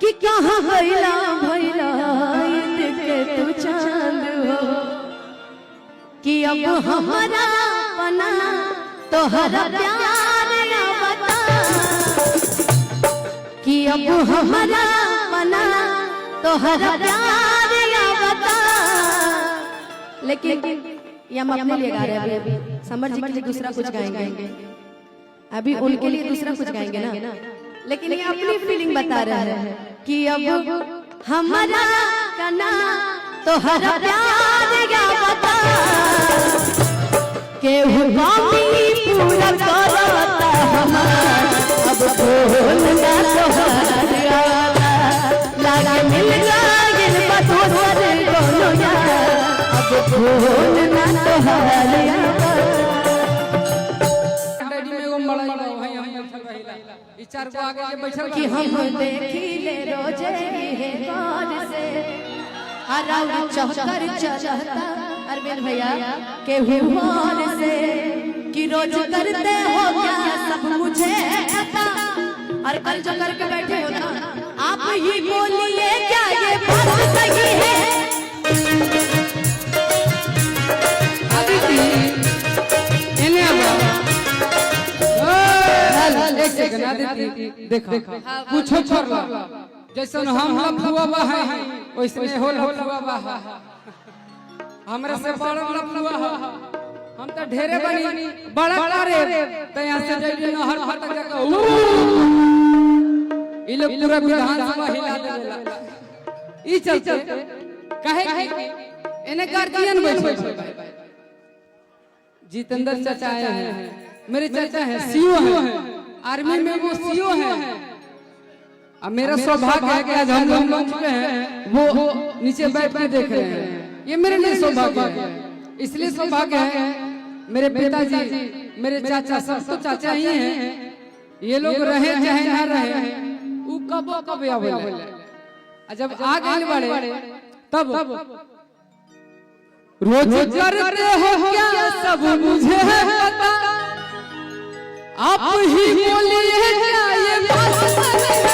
कि कहाँ भैला भैला के तू चांद हो कि अब हमारा बना तोहरा प्यार ना बता कि अब हमारा बना तोहरा प्यार ना बता। लेकिन ये हम अपने लिए गा रहे हैं, अभी समर जी के लिए दूसरा कुछ गाएंगे, अभी उनके लिए दूसरा कुछ गाएंगे ना, लेकिन ये अपनी फीलिंग बता रहे हैं कि अब हमारा कना तोहरा प्यार का बता के हुआ पूरा करता हमार अब बोल ना तोहरा लागे मिल जाए बतोर दोनों यार अब बोल ना तोहरा कि हम देखिले रोजे है गौर से हराउ चौकर चलता अरविंद भैया के हुआर से कि रोज करते हो क्या सब मुझे पता और कल जो करके बैठे हो ना आप ही बोलिए क्या ये बात सही है। देखो पूछो छोड़ जैसन हम लफुआ है वैसने हो लफुआ है हमरा से बड़ा लफुआ है हम तो ढेरे बनी बड़ा करे त यहां से जइली नहर तक जाके ई लोग पूरा विधानसभा हिला देला ई चलते कहे एने गार्जियन बैठे जितेंद्र चाचा आए हैं, मेरे चाचा हैं सीओ हैं, आर्मी में वो सीओ हैं। अब मेरा सौभाग्य है कि आज हम लोग मंच पे हैं, वो नीचे बैठ के देख रहे हैं, ये मेरे लिए सौभाग्य है। इसलिए सौभाग्य है मेरे पिताजी मेरे चाचा सब तो चाचा ही हैं, ये लोग रहे चाहे ना रहे वो कब आवे जब आ गए बड़े तब रोज करते हो क्या सब मुझे पता आप ही बोलिए क्या ये बात है।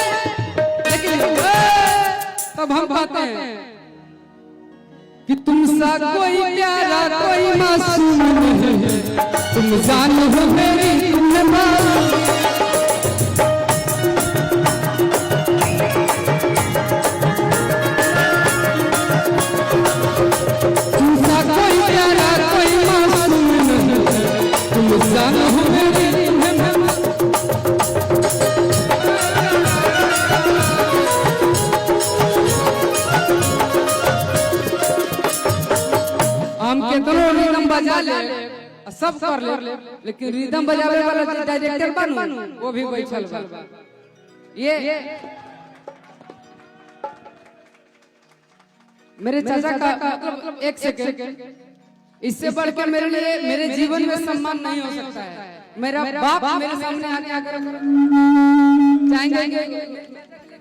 लेकिन तब हम कहते हैं कि तुमसा कोई प्यारा कोई मासूम नहीं है तुम जान हो मेरी तुमसा कोई प्यारा कोई मासूम नहीं है तुम जान हो मेरी हम केतनो रिदम बजा ले सब कर ले लेकिन रिदम बजावे वाला डायरेक्टर बनू वो भी बैठल बा। ये मेरे चाचा का मतलब एक सेकंड इससे बढ़कर मेरे लिए मेरे जीवन में सम्मान नहीं हो सकता है। मेरा बाप मेरे सामने आने आकर चाहेंगे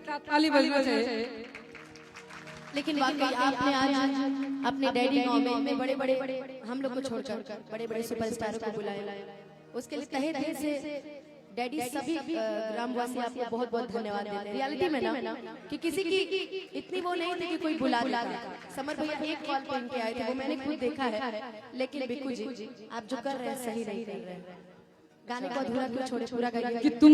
ताली बजना चाहिए। लेकिन वाकई आपने आज अपने डैडी गांव में बड़े बड़े हम लोग को छोड़कर बड़े बड़े सुपरस्टारों को बुलाया, उसके लिए तहे दिल से डैडी सभी ग्रामवासी आपको बहुत बहुत धन्यवाद देते हैं। रियलिटी में ना कि किसी की इतनी वो नहीं थी कि कोई बुला दे। समर भैया एक कॉल पे इनके आए थे, वो मैंने खुद देखा है। लेकिन बिक्कू जी आप जो कर रहे हैं सही नहीं कर रहे हैं, गाने को अधूरा क्यों छोड़े, पूरा गाइए कि तुम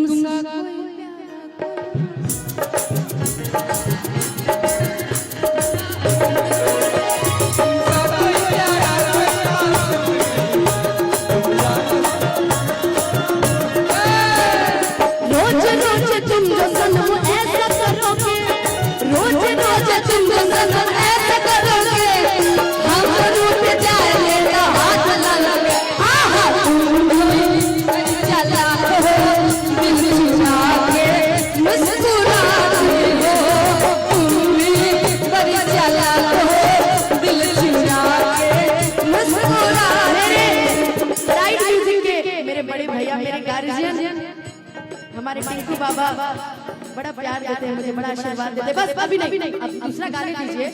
हमारे टिंकू बाबा बड़ा प्यार देते हैं मुझे, बड़ा आशीर्वाद देते हैं। बस अभी नहीं, अब दूसरा गाने दीजिए।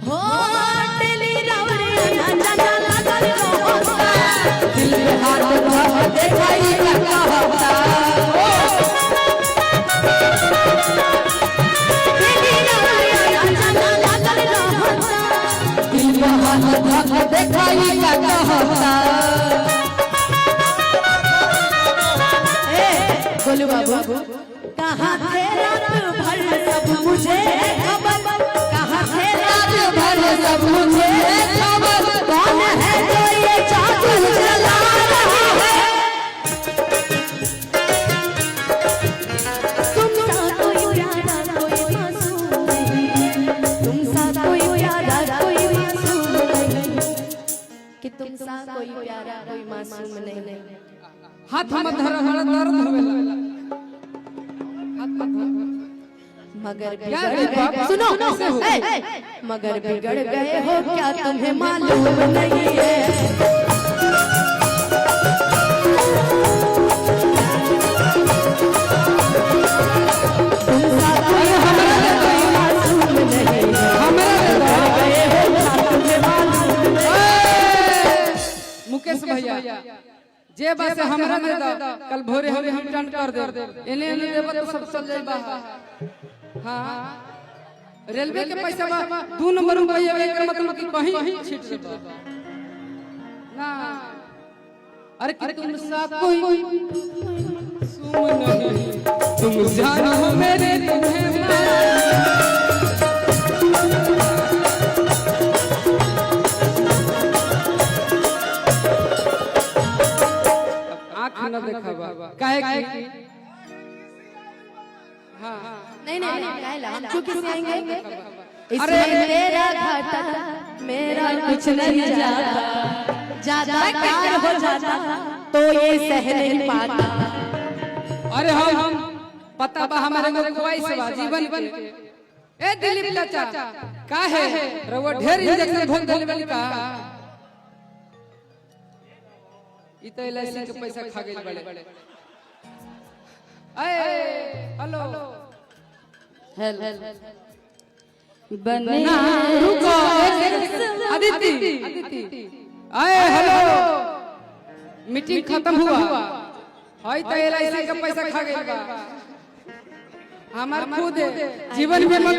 हो दिल रावरे ना जाना लगल होता दिल में हाथ देखाई क्या होता रहता। गोलू बाबू कहाँ थे रात भर सब मुझे खबर, कहाँ थे रात भर सब मुझे खबर, कौन है जो ये जादू जला रहा है। तुम सा कोई प्यारा कोई मासूम नहीं, तुम सा कोई प्यारा कोई मासूम नहीं, कि तुम सा कोई प्यारा कोई मासूम नहीं। हाथ मत धर, हमारा दर्द होवेला। हाथ मत धर। मगर बिगड़ गए, सुनो मगर बिगड़ गए हो क्या तुम्हें मालूम नहीं है। तुम सा कोई मासूम नहीं, बिगड़ गए हो क्या तुम्हें मालूम नहीं। मुकेश भैया जे बस हमरा दे दा, कल भोरे हम रिटर्न कर दे। एने एने देबो तो सब चल जाई बाहर। हां रेलवे के पैसा बा 2 नंबर रुपया एकर मतलब कि कहीं छिट छिट ना। अरे कि तुम सा कोई सुम नहीं, तुम जानो मेरे तुम्हें न देखा काहे की। हां नहीं काहेला हम चुप से आएंगे। इसमें तेरा घाटा मेरा कुछ नहीं जाता, ज्यादा प्यार हो जाता तो ये सह नहीं पाता। अरे हम पता बा हमारे को ख्वाहिश बा जीवन के। ए दिलीप चाचा काहे रवा ढेर इंजेक्शन भोग देले वाली का। ई तो एलआईसी के पैसा खा गइल बड़े। ए हेलो बने रुको अदिति आए हेलो मीटिंग खत्म हुआ। हई तो एलआईसी का पैसा खा गइल बा। हमार खुद जीवन में मत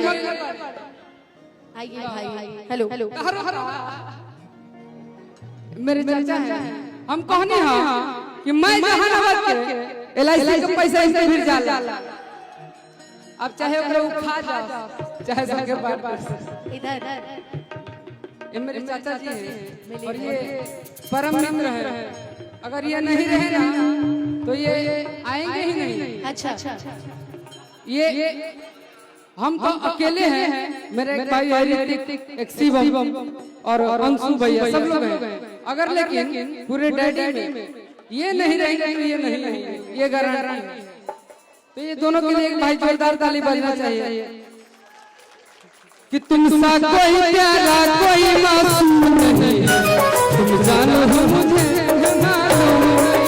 आइए भाई। हेलो मेरे चाचा है। हम कहनी हां कि मैं जहानाबाद के एलआईसी का पैसा इनसे फिर जाला। अब चाहे ओकरे उठा जा चाहे संगे बात इधर ये मेरे चाचा जी हैं और ये परम मित्र हैं। अगर ये नहीं रहे ना तो ये आएंगे ही नहीं। अच्छा ये हम तो अकेले हैं। मेरे एक भाई है ऋतिक, एक शिवम और अंशु भैया सब लोग हैं। अगर लेकिन पूरे डैडी में ये नहीं रहेंगे तो ये नहीं, ये गारंटी है। तो ये दोनों के लिए एक भाई जोरदार ताली बजना चाहिए कि तुम सा कोई प्यारा कोई मासूम नहीं, तुम जानो हो मुझे मालूम नहीं।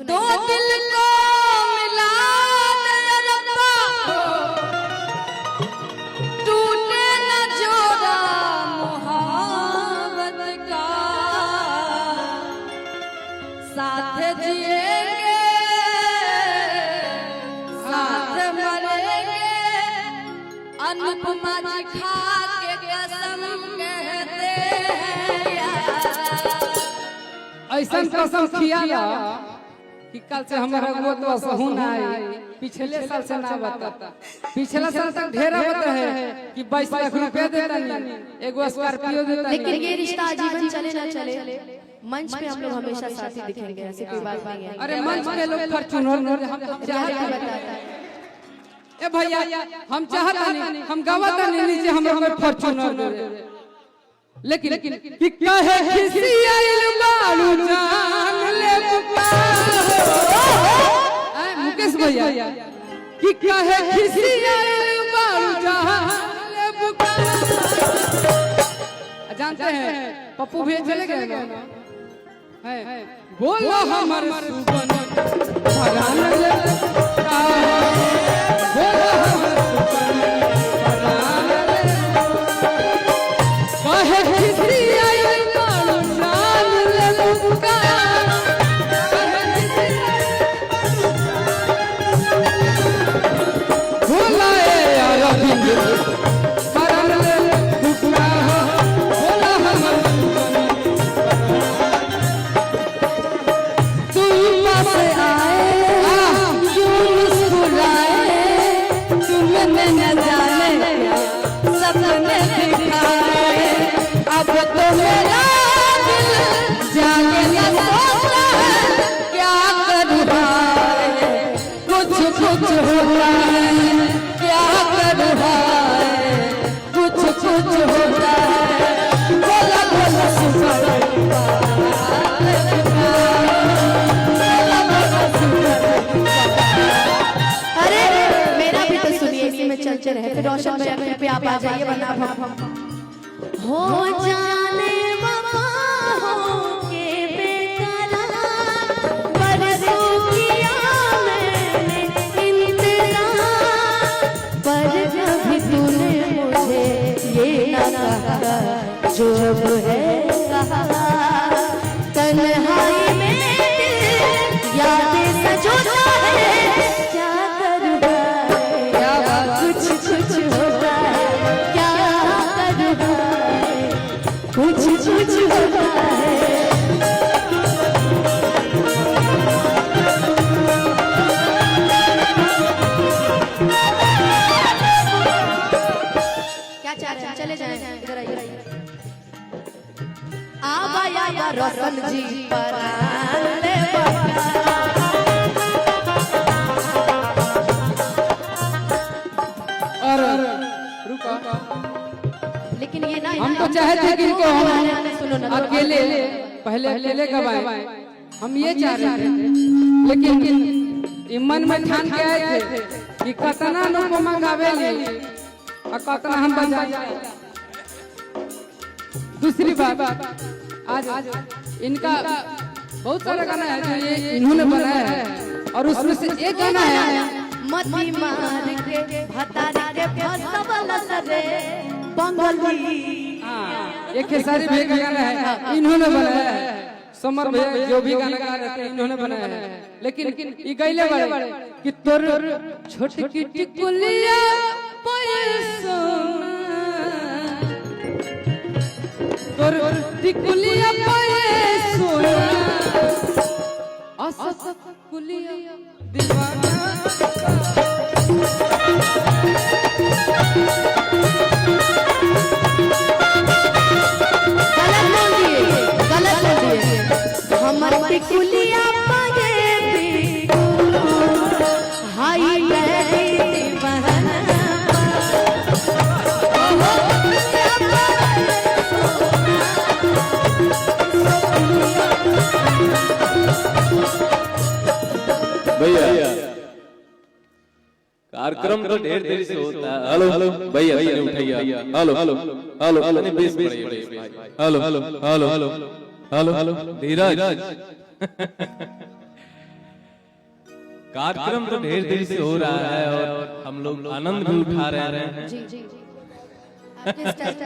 दो दिल को मिला दे रब्बा, टूटे न जोड़ा मोहब्बत का, साथ जिएंगे साथ मरेंगे, अनुपमा जी खा के कसम कहते हैं यार। ऐसा कसम किया कि कल से हमारा गोतवा सहू ना आई। पिछले साल से ना बताता, पिछला साल तक ढेरा बता है कि 22 लाख रुपया देता नहीं, एगो स्कॉर्पियो देता। लेकिन ये रिश्ता जीवन चले ना चले, मंच पे हम लोग हमेशा साथी दिखेंगे, ऐसी कोई बात नहीं है। अरे मंच पे लोग फॉर्च्यूनर हम तो चाहते हैं। ए भैया हम चाहता नहीं, हम गवाता नहीं नीचे हमें फॉर्च्यूनर दे। लेकिन कि काहे किसी आइल बालू जान ले मुकेश भैया कि काहे किसी आइल बालू जान ले जानते हैं पप्पू भी चले गए ना है। बोलो हमर सुबन भरान ले बोलो हमर सुबन भरान ले सोचता है क्या करूँ हाय, कुछ कुछ होता है क्या करूँ हाय, कुछ कुछ होता है। बोला बोला सुपर चलते रहे। फिर रोशन भैया घर पे आप आ जाइए, वरना हम हो जाने वफा हो के बेकरार, बरसों किया मैंने इंतजार, पर कभी तूने मुझे ये ना कहा जो अब है कहा। तन्हाई में यादें सजोता है क्या करूँ कुछ कुछ होता है क्या करूँ कुछ कुछ होता है। क्या चाह रहे हैं? चले जाएं, इधर आइए। आया रोशन जी पराले लेकिन ये ना हम तो चाहते थे कि इनको हम अकेले पहले अकेले गवाए, हम ये चाह रहे थे, लेकिन मन में ठान के आए थे कि कतना लोग को मंगावेली और कतना हम बजाए। दूसरी बात, आज इनका बहुत सारा गाना है जो ये इन्होंने बनाया है, और उसमें से एक गाना है मती मार के भतारी के फसबल सरे बंगली। एक खेसारी भैया का गाना है, इन्होंने बनाया है। समर भैया जो भी गाना गा रहे थे इन्होंने बनाया है, लेकिन ये गईले बड़े कि तोर छोटी टिकुलिया पैसोना, तोर टिकुलिया पैसोना, असस कुलिया दीवाना। हमर टिकुलिया पागे हाई बहन भैया कार्यक्रम तो ढेर देर से होता है। हेलो हेलो भैया भैया उठाइए। हेलो हेलो हेलो हेलो बेस hello hello hello hello hello hello Dheeraj. कार्यक्रम तो ढेर देर से हो रहा है और हम लोग आनंद भी उठा रहे हैं। जी जी आपके स्टाइल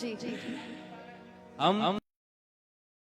जी जी हम